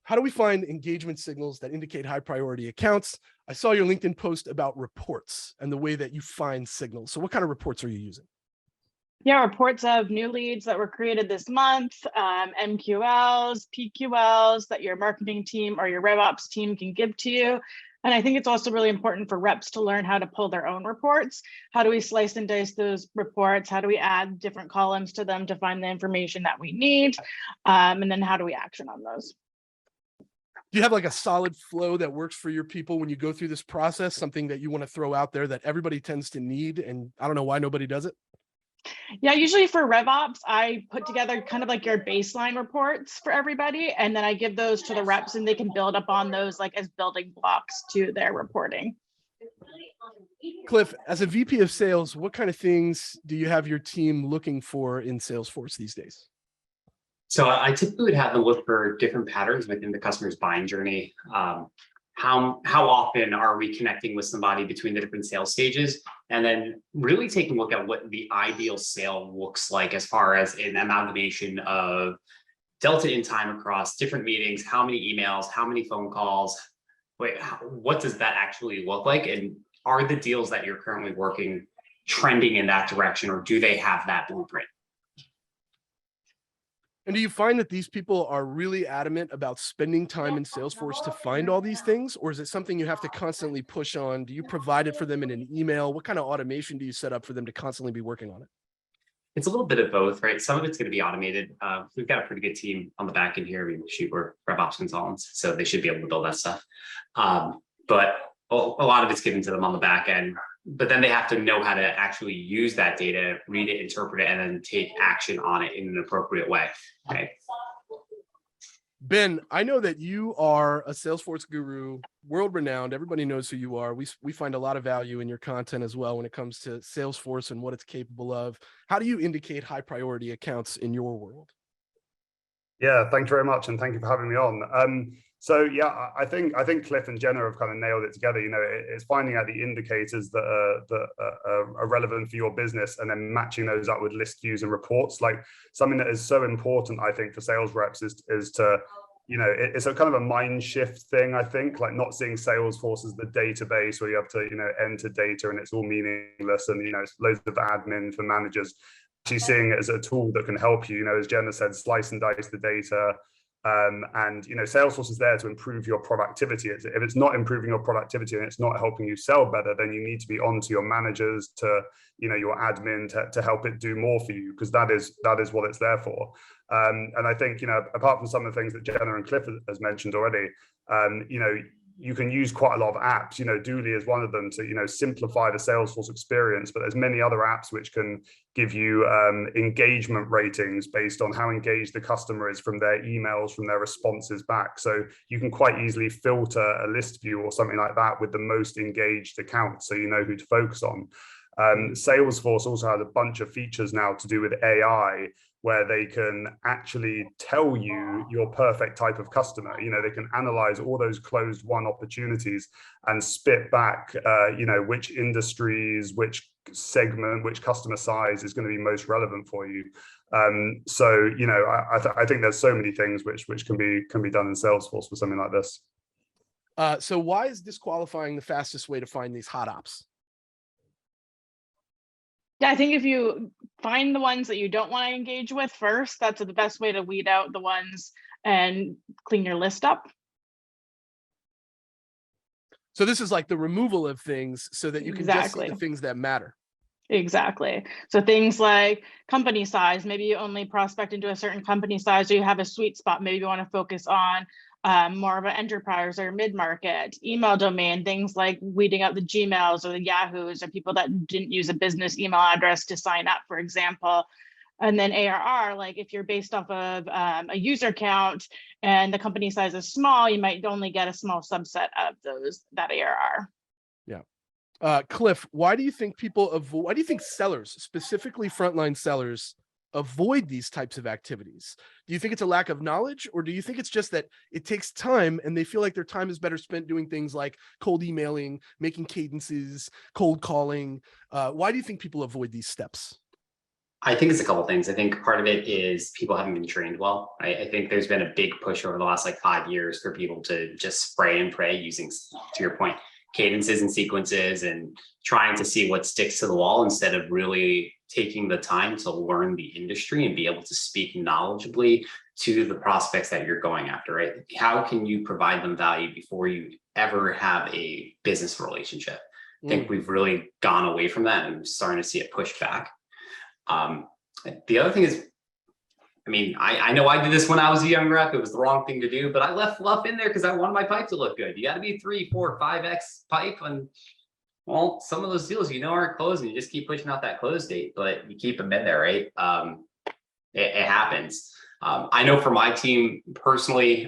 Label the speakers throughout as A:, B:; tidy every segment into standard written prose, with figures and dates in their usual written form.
A: how do we find engagement signals that indicate high priority accounts? I saw your LinkedIn post about reports and the way that you find signals. So what kind of reports are you using?
B: Yeah, reports of new leads that were created this month, MQLs, PQLs that your marketing team or your RevOps team can give to you. And I think it's also really important for reps to learn how to pull their own reports. How do we slice and dice those reports? How do we add different columns to them to find the information that we need? And then how do we action on those?
A: Do you have like a solid flow that works for your people when you go through this process, something that you want to throw out there that everybody tends to need? And I don't know why nobody does it.
B: Yeah, usually for RevOps, I put together kind of like your baseline reports for everybody, and then I give those to the reps and they can build up on those like as building blocks to their reporting.
A: Cliff, as a VP of sales, what kind of things do you have your team looking for in Salesforce these days?
C: So I typically would have them look for different patterns within the customer's buying journey. How often are we connecting with somebody between the different sales stages, and then really taking a look at what the ideal sale looks like as far as an amalgamation of delta in time across different meetings, how many emails, how many phone calls, what does that actually look like, and are the deals that you're currently working trending in that direction, or do they have that blueprint?
A: And do you find that these people are really adamant about spending time in Salesforce to find all these things? Or is it something you have to constantly push on? Do you provide it for them in an email? What kind of automation do you set up for them to constantly be working on it?
C: It's a little bit of both, right? Some of it's going to be automated. We've got a pretty good team on the back end here. We're RevOps consultants, so they should be able to build that stuff. But a lot of it's given to them on the back end. But then they have to know how to actually use that data, read it, interpret it, and then take action on it in an appropriate way. Okay.
A: Ben, I know that you are a Salesforce guru, world-renowned. Everybody knows who you are. We find a lot of value in your content as well when it comes to Salesforce and what it's capable of. How do you indicate high priority accounts in your world?
D: Yeah, thank you very much, and thank you for having me on. So yeah, I think Cliff and Jenna have kind of nailed it together. You know, it's finding out the indicators that are relevant for your business, and then matching those up with list views and reports. Like something that is so important, I think, for sales reps is to, you know, it's a kind of a mind shift thing. I think, like not seeing Salesforce as the database where you have to, you know, enter data and it's all meaningless, and you know, it's loads of admin for managers. Actually seeing it as a tool that can help you, you know, as Jenna said, slice and dice the data. And you know, Salesforce is there to improve your productivity. If it's not improving your productivity and it's not helping you sell better, then you need to be on to your managers, to, you know, your admin to help it do more for you, because that is what it's there for. And I think, you know, apart from some of the things that Jenna and Cliff has mentioned already, you know, you can use quite a lot of apps. You know, Dooley is one of them to, you know, simplify the Salesforce experience, but there's many other apps which can give you engagement ratings based on how engaged the customer is from their emails, from their responses back. So you can quite easily filter a list view or something like that with the most engaged accounts, so you know who to focus on. Salesforce also has a bunch of features now to do with AI, where they can actually tell you your perfect type of customer. You know, they can analyze all those closed won opportunities and spit back, you know, which industries, which segment, which customer size is going to be most relevant for you. So, you know, I think there's so many things which can be done in Salesforce for something like this.
A: So why is disqualifying the fastest way to find these hot ops?
B: Yeah, I think if you find the ones that you don't want to engage with first, that's the best way to weed out the ones and clean your list up.
A: So this is like the removal of things so that you can just see the things that matter.
B: Exactly. So things like company size, maybe you only prospect into a certain company size, or you have a sweet spot. Maybe you want to focus on more of an enterprise or mid-market. Email domain, things like weeding out the Gmails or the Yahoos, or people that didn't use a business email address to sign up, for example. And then ARR, like if you're based off of a user count and the company size is small, you might only get a small subset of that ARR.
A: Yeah. Cliff, why do you think why do you think sellers, specifically frontline sellers, avoid these types of activities? Do you think it's a lack of knowledge, or do you think it's just that it takes time and they feel like their time is better spent doing things like cold emailing, making cadences, cold calling? Why do you think people avoid these steps?
C: I think it's a couple things. I think part of it is people haven't been trained well. I think there's been a big push over the last like 5 years for people to just spray and pray using, to your point, cadences and sequences and trying to see what sticks to the wall instead of really taking the time to learn the industry and be able to speak knowledgeably to the prospects that you're going after, right? How can you provide them value before you ever have a business relationship? I think we've really gone away from that and starting to see it pushed back. The other thing is, I mean, I know I did this when I was a young rep. It was the wrong thing to do, but I left fluff in there because I wanted my pipe to look good. You got to be 3, 4, 5x pipe. And well, some of those deals, aren't closing. You just keep pushing out that close date, but you keep them in there, right? It happens. I know for my team personally,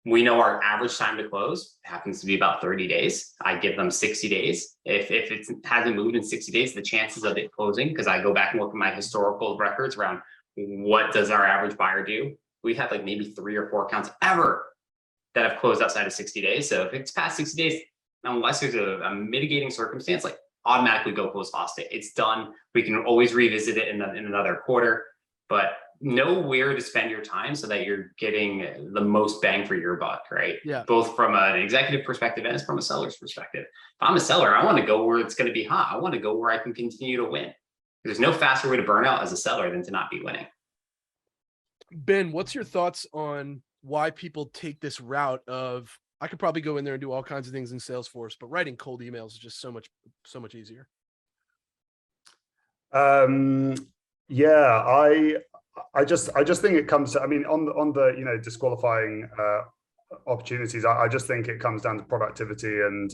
C: we know our average time to close happens to be about 30 days. I give them 60 days. If it hasn't moved in 60 days, the chances of it closing, because I go back and look at my historical records around what does our average buyer do? We've had like maybe 3 or 4 accounts ever that have closed outside of 60 days. So if it's past 60 days, unless there's a mitigating circumstance, like automatically go close lost it. It's done. We can always revisit it in another quarter, but know where to spend your time so that you're getting the most bang for your buck, right?
A: Yeah.
C: Both from an executive perspective and from a seller's perspective. If I'm a seller, I want to go where it's going to be hot. I want to go where I can continue to win. There's no faster way to burn out as a seller than to not be winning.
A: Ben, what's your thoughts on why people take this route of, I could probably go in there and do all kinds of things in Salesforce, but writing cold emails is just so much easier.
D: Yeah, I just think it comes to, I mean, on the disqualifying opportunities, I just think it comes down to productivity and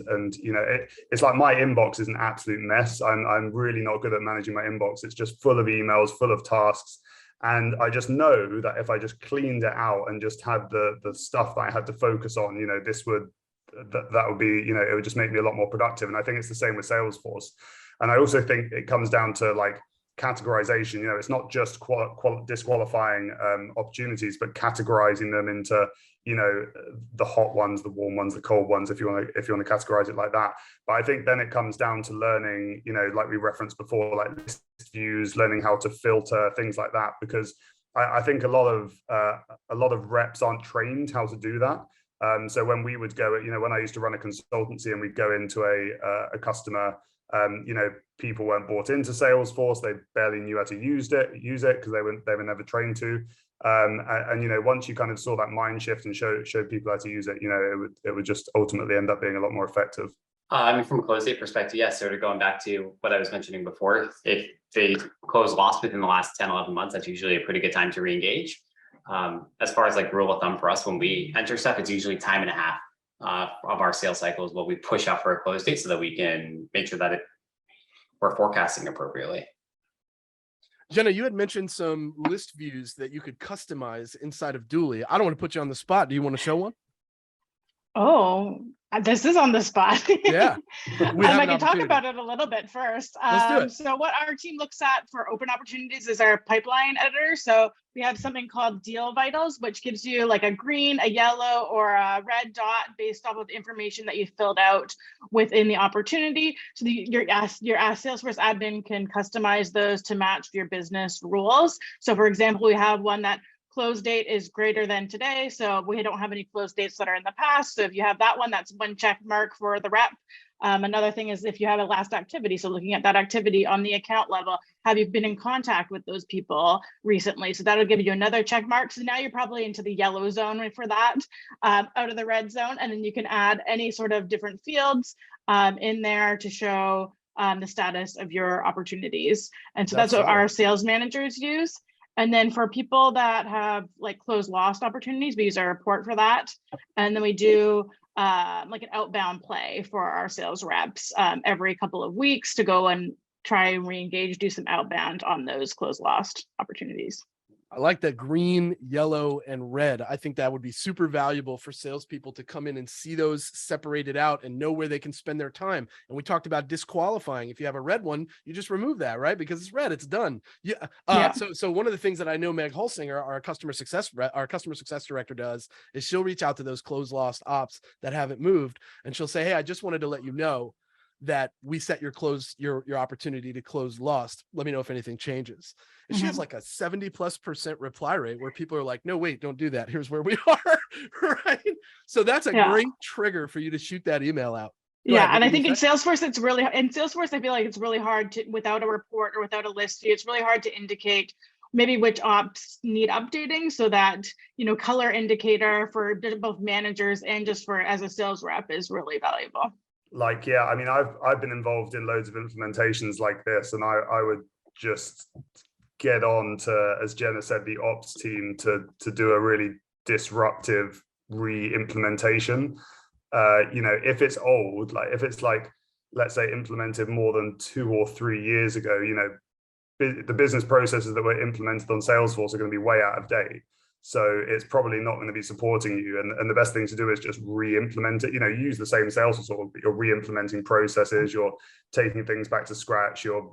D: it's like my inbox is an absolute mess. I'm really not good at managing my inbox. It's just full of emails, full of tasks. And I just know that if I just cleaned it out and just had the stuff that I had to focus on, that would be, it would just make me a lot more productive. And I think it's the same with Salesforce. And I also think it comes down to like categorization. It's not just disqualifying opportunities, but categorizing them into the hot ones, the warm ones, the cold ones, if you want to categorize it like that. But I think then it comes down to learning, like we referenced before, like list views, learning how to filter, things like that, because I think a lot of reps aren't trained how to do that. So when we would go, when I used to run a consultancy and we'd go into a customer, people weren't bought into Salesforce. They barely knew how to use it because they were never trained to. And once you kind of saw that mind shift and showed people how to use it, it would just ultimately end up being a lot more effective.
C: I mean, from a close date perspective, yes, sort of going back to what I was mentioning before, if they close lost within the last 10, 11 months, that's usually a pretty good time to re-engage. As far as like rule of thumb for us, when we enter stuff, it's usually time and a half of our sales cycle is what we push out for a close date so that we can make sure that we're forecasting appropriately.
A: Jenna, you had mentioned some list views that you could customize inside of Dooley. I don't want to put you on the spot. Do you want to show one?
B: Oh, this is on the spot.
A: Yeah.
B: I can talk about it a little bit first.
A: Let's do it.
B: So what our team looks at for open opportunities is our pipeline editor. So we have something called Deal Vitals, which gives you like a green, a yellow, or a red dot based off of the information that you filled out within the opportunity. So your Salesforce admin can customize those to match your business rules. So for example, we have one that close date is greater than today. So we don't have any close dates that are in the past. So if you have that one, that's one check mark for the rep. Another thing is if you have a last activity. So looking at that activity on the account level, have you been in contact with those people recently? So that'll give you another check mark. So now you're probably into the yellow zone for that, out of the red zone. And then you can add any sort of different fields in there to show the status of your opportunities. And so that's what our sales managers use. And then for people that have like closed lost opportunities, we use our report for that. And then we do like an outbound play for our sales reps every couple of weeks to go and try and re-engage, do some outbound on those closed lost opportunities.
A: I like that green, yellow, and red. I think that would be super valuable for salespeople to come in and see those separated out and know where they can spend their time. And we talked about disqualifying. If you have a red one, you just remove that, right? Because it's red, it's done. Yeah. So one of the things that I know Meg Hulsinger, our customer success director, does is she'll reach out to those closed lost ops that haven't moved, and she'll say, "Hey, I just wanted to let you know that we set your opportunity to close lost. Let me know if anything changes. And she has like a 70+% reply rate where people are like, no, wait, don't do that. Here's where we are. Right. So that's a great trigger for you to shoot that email out. Go ahead,
B: and I think in Salesforce, I feel like it's really hard to, without a report or without a list view, it's really hard to indicate maybe which ops need updating, so that, color indicator for both managers and just for as a sales rep is really valuable.
D: Like, yeah, I mean, I've been involved in loads of implementations like this, and I would just get on to, as Jenna said, the ops team to do a really disruptive re-implementation. If it's old, like if it's like, let's say, implemented more than 2 or 3 years ago, the business processes that were implemented on Salesforce are going to be way out of date. So it's probably not going to be supporting you. And the best thing to do is just re-implement it. Use the same Salesforce, or you're re-implementing processes, you're taking things back to scratch, you're,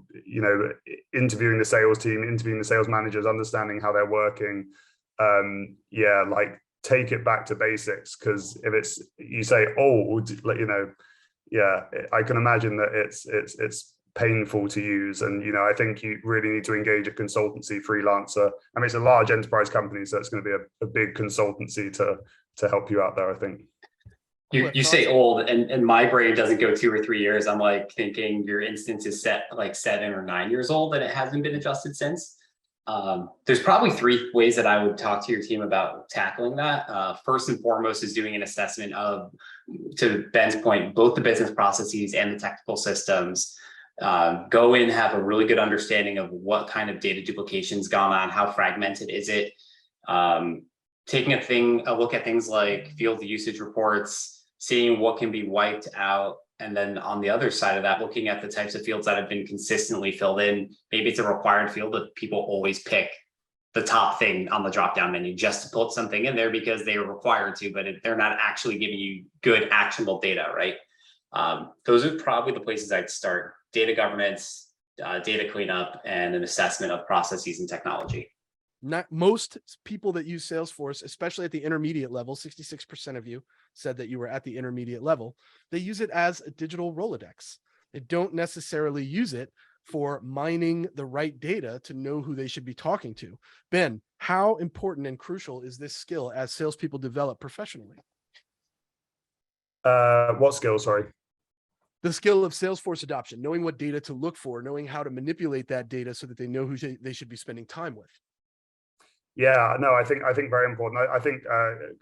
D: interviewing the sales team, interviewing the sales managers, understanding how they're working. Like take it back to basics, because if it's, you say old, I can imagine that it's painful to use. And I think you really need to engage a consultancy freelancer. I mean, it's a large enterprise company, so it's going to be a big consultancy to help you out there, I think.
C: You say old, and my brain doesn't go 2 or 3 years. I'm like thinking your instance is set like 7 or 9 years old and it hasn't been adjusted since. There's probably 3 ways that I would talk to your team about tackling that. First and foremost is doing an assessment of, to Ben's point, both the business processes and the technical systems. Go in, have a really good understanding of what kind of data duplication's gone on, how fragmented is it. Taking a look at things like field usage reports, seeing what can be wiped out. And then on the other side of that, looking at the types of fields that have been consistently filled in. Maybe it's a required field that people always pick the top thing on the drop-down menu just to put something in there because they are required to, but they're not actually giving you good actionable data, right? Those are probably the places I'd start. Data governance, data cleanup, and an assessment of processes and technology.
A: Not most people that use Salesforce, especially at the intermediate level, 66% of you said that you were at the intermediate level, they use it as a digital Rolodex. They don't necessarily use it for mining the right data to know who they should be talking to. Ben, how important and crucial is this skill as salespeople develop professionally?
D: What skill, sorry?
A: The skill of Salesforce adoption, knowing what data to look for, knowing how to manipulate that data so that they know who they should be spending time with.
D: Yeah, no, I think very important. I think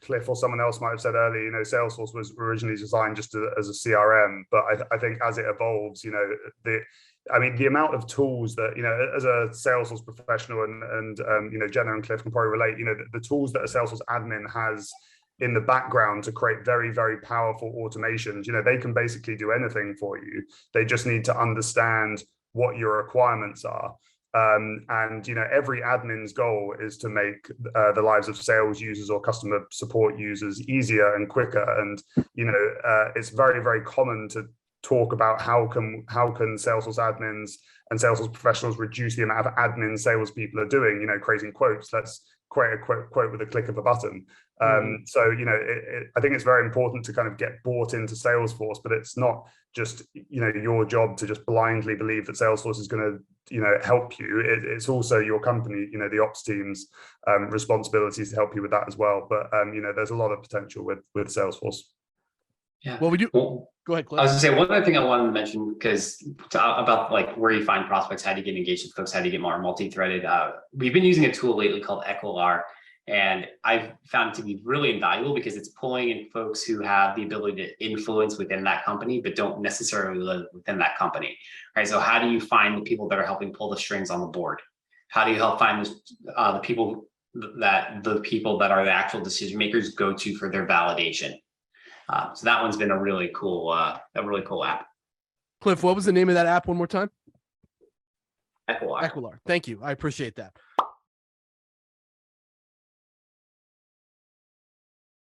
D: Cliff or someone else might have said earlier, Salesforce was originally designed just as a CRM, but I think as it evolves, the amount of tools that, as a Salesforce professional and Jenna and Cliff can probably relate, the tools that a Salesforce admin has in the background to create very, very powerful automations, they can basically do anything for you. They just need to understand what your requirements are. Every admin's goal is to make the lives of sales users or customer support users easier and quicker. And, it's very, very common to talk about how can Salesforce admins and Salesforce professionals reduce the amount of admin salespeople are doing, creating quotes. Let's create a quote with a click of a button. So, I think it's very important to kind of get bought into Salesforce, but it's not just, your job to just blindly believe that Salesforce is going to, help you. It's also your company, the ops team's responsibilities to help you with that as well. But, there's a lot of potential with Salesforce.
C: Yeah.
A: Well, we do. Go ahead, Cliff.
C: I was gonna say one other thing I wanted to mention, because about like where you find prospects, how do you get engaged with folks, how do you get more multi-threaded? We've been using a tool lately called Equilar, and I've found it to be really invaluable because it's pulling in folks who have the ability to influence within that company, but don't necessarily live within that company. Right. So how do you find the people that are helping pull the strings on the board? How do you help find the people that are the actual decision makers go to for their validation? So that one's been a really cool app.
A: Cliff, what was the name of that app one more time?
C: Equilar.
A: Equilar. Thank you. I appreciate that.